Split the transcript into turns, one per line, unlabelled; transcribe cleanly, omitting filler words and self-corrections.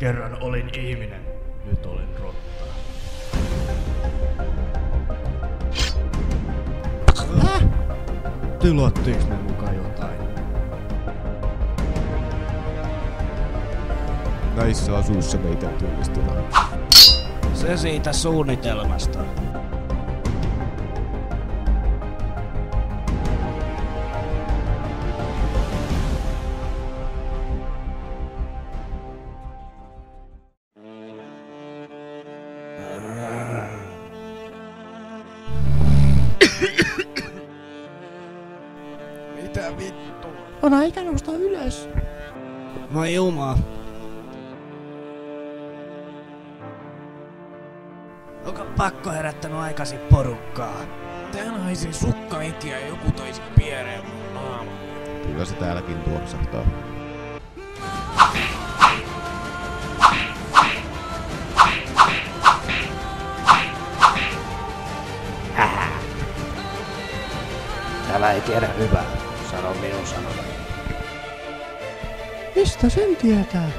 Kerran olin ihminen, nyt olen rotta. Tilattiinko me mukaan jotain?
Näissä asuissa meitä tunnistetaan.
Se siitä suunnitelmasta.
Mitä vittua?
On aika nousta ylös.
Voi juma. Onko pakko herättänyt aikaisin porukkaa?
Täällä haisee sukkainkiä ja joku taisi piereen mun naama.
Kyllä se täälläkin tuoksahtaa.
Tämä ei tiedä hyvää. Sano minun sanonut.
Mistä sen tietää?